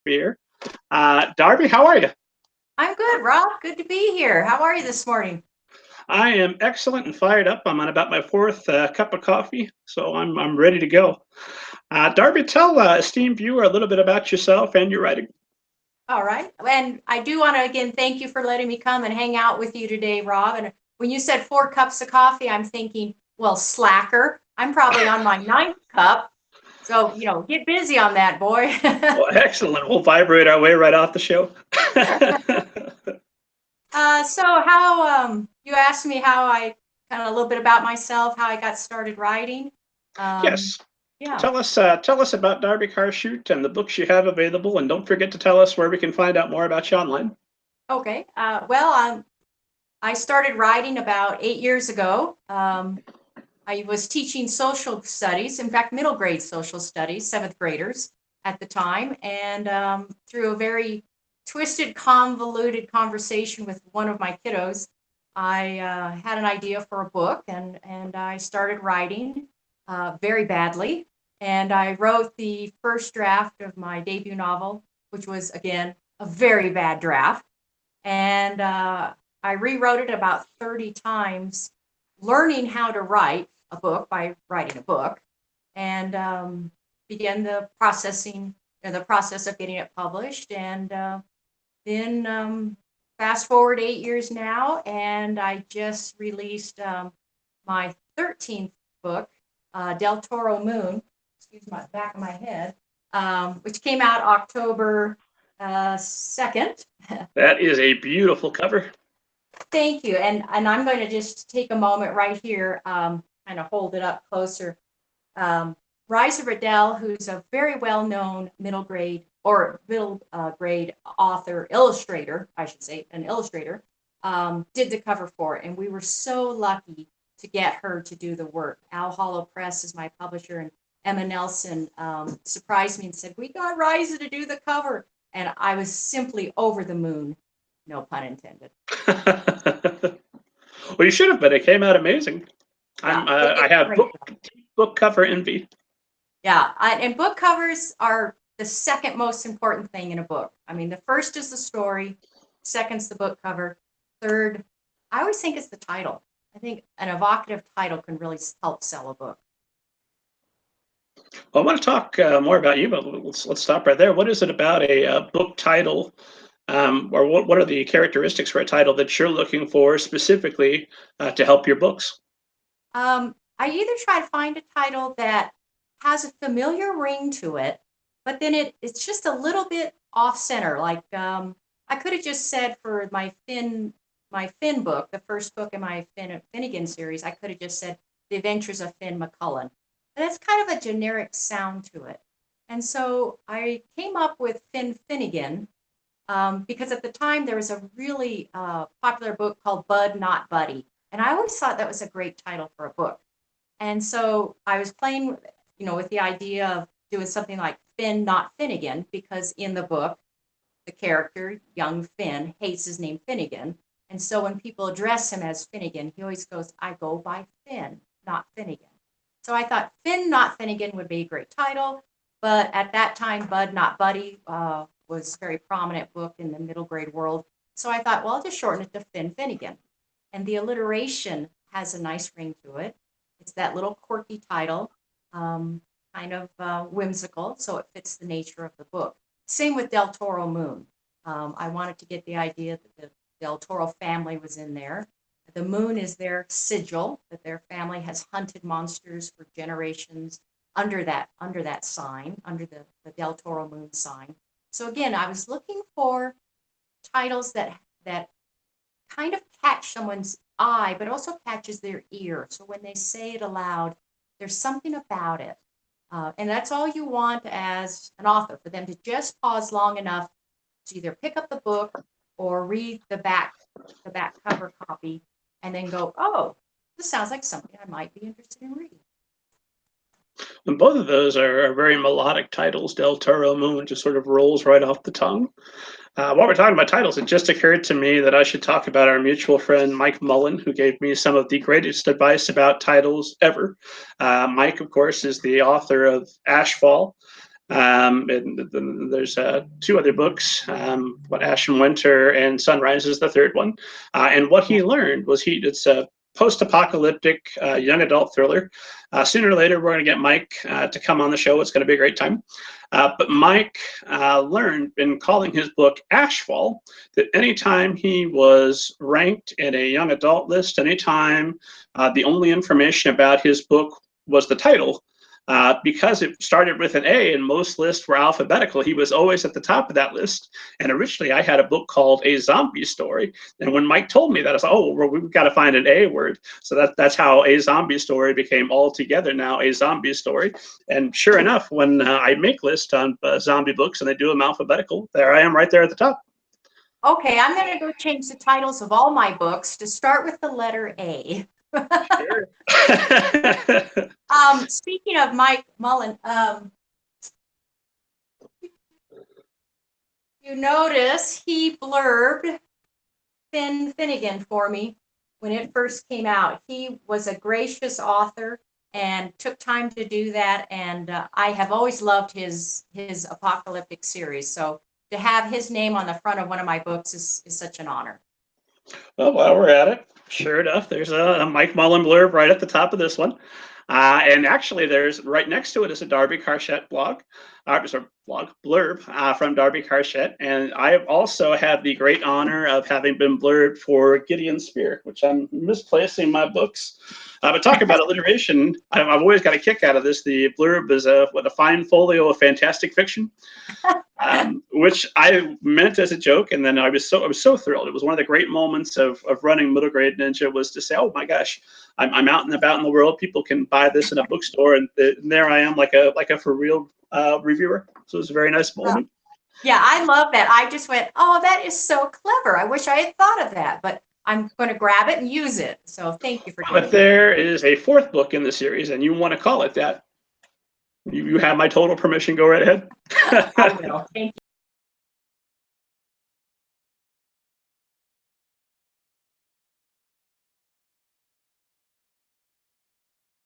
here. Darby, how are you? I'm good, Rob. Good to be here. How are you this morning? I am excellent and fired up. I'm on about my fourth cup of coffee, so I'm ready to go. Darby, tell esteemed viewer a little bit about yourself and your writing. All right. And I do want to again thank you for letting me come and hang out with you today, Rob. And when you said 4 cups of coffee, I'm thinking, well, slacker. I'm probably on my 9th cup. So, get busy on that, boy. Well, excellent. We'll vibrate our way right off the show. So how you asked me how I kind of a little bit about myself, how I got started writing. Um, Yes. yeah. Tell us about Darby Karchut and the books you have available, and don't forget to tell us where we can find out more about you online. Okay. Well, I started writing about 8 years ago. I was teaching social studies, in fact, middle grade social studies, 7th graders at the time. And through a very twisted, convoluted conversation with one of my kiddos, I had an idea for a book and I started writing very badly. And I wrote the first draft of my debut novel, which was, again, a very bad draft. And I rewrote it about 30 times, learning how to write a book by writing a book, and began the process of getting it published. And then fast forward 8 years now, and I just released my 13th book, Del Toro Moon. Excuse my back of my head, which came out October 2nd. That is a beautiful cover. Thank you. And I'm going to just take a moment right here, kind of hold it up closer. Rise of Riddell, who's a very well-known middle grade author, illustrator, I should say, an illustrator, did the cover for it. And we were so lucky to get her to do the work. Owl Hollow Press is my publisher, and Emma Nelson surprised me and said, "We got Rise to do the cover." And I was simply over the moon. No pun intended. Well, you should have, but it came out amazing. Yeah, I have book cover envy. Yeah, and book covers are the second most important thing in a book. I mean, the first is the story, second's the book cover, third, I always think it's the title. I think an evocative title can really help sell a book. Well, I want to talk more about you, but let's stop right there. What is it about a book title, or what are the characteristics for a title that you're looking for specifically to help your books? I either try to find a title that has a familiar ring to it, but then it's just a little bit off center. Like I could have just said for my Finn book, the first book in my Finnegan series, I could have just said The Adventures of Finn MacCULLEN. That's kind of a generic sound to it. And so I came up with Finn Finnegan because at the time there was a really popular book called Bud Not Buddy. And I always thought that was a great title for a book. And so I was playing, with the idea of doing something like Finn Not Finnegan, because in the book, the character, young Finn, hates his name Finnegan. And so when people address him as Finnegan, he always goes, "I go by Finn, not Finnegan." So I thought Finn Not Finnegan would be a great title. But at that time, Bud Not Buddy was a very prominent book in the middle grade world. So I thought, well, I'll just shorten it to Finn Finnegan. And the alliteration has a nice ring to it. It's that little quirky title, kind of whimsical, so it fits the nature of the book. Same with Del Toro Moon. I wanted to get the idea that the Del Toro family was in there. The moon is their sigil, that their family has hunted monsters for generations under that sign, under the Del Toro Moon sign. So again, I was looking for titles that kind of catch someone's eye, but also catches their ear. So when they say it aloud, there's something about it. And that's all you want as an author, for them to just pause long enough to either pick up the book or read the back cover copy and then go, "Oh, this sounds like something I might be interested in reading." And both of those are very melodic titles. Del Toro Moon just sort of rolls right off the tongue. While we're talking about titles, it just occurred to me that I should talk about our mutual friend, Mike Mullen, who gave me some of the greatest advice about titles ever. Mike, of course, is the author of Ashfall, And then there's 2 other books, What Ash and Winter and Sunrise is the 3rd one. And what he learned was it's a post-apocalyptic young adult thriller. Sooner or later, we're going to get Mike to come on the show. It's going to be a great time. But Mike learned in calling his book Ashfall that anytime he was ranked in a young adult list, anytime the only information about his book was the title, because it started with an A and most lists were alphabetical, he was always at the top of that list. And originally I had a book called A Zombie Story. And when Mike told me that, I was like, oh, well, we've got to find an A word. So that's how A Zombie Story became altogether now A Zombie Story. And sure enough, when I make lists on zombie books and they do them alphabetical, there I am right there at the top. Okay, I'm going to go change the titles of all my books to start with the letter A. Sure. Speaking of Mike Mullen, you notice he blurbed Finn Finnegan for me when it first came out. He was a gracious author and took time to do that, and I have always loved his apocalyptic series. So to have his name on the front of one of my books is such an honor. Well, while we're at it, sure enough, there's a Mike Mullen blurb right at the top of this one. And actually, there's right next to it is a Darby Karchut blurb from Darby Karchut. And I also have the great honor of having been blurbed for Gideon Spear, which I'm misplacing my books. But talk about alliteration. I've always got a kick out of this. The blurb is a fine folio of fantastic fiction. Which I meant as a joke, and then I was so thrilled. It was one of the great moments of running Middle Grade Ninja, was to say, oh my gosh, I'm out and about in the world. People can buy this in a bookstore, and there I am, like a for real reviewer. So it was a very nice moment. Yeah, I love that. I just went, oh, that is so clever. I wish I had thought of that, but I'm going to grab it and use it. So thank you for doing But there is a 4th book in the series, and you want to call it that. You have my total permission. Go right ahead. I will. Thank you.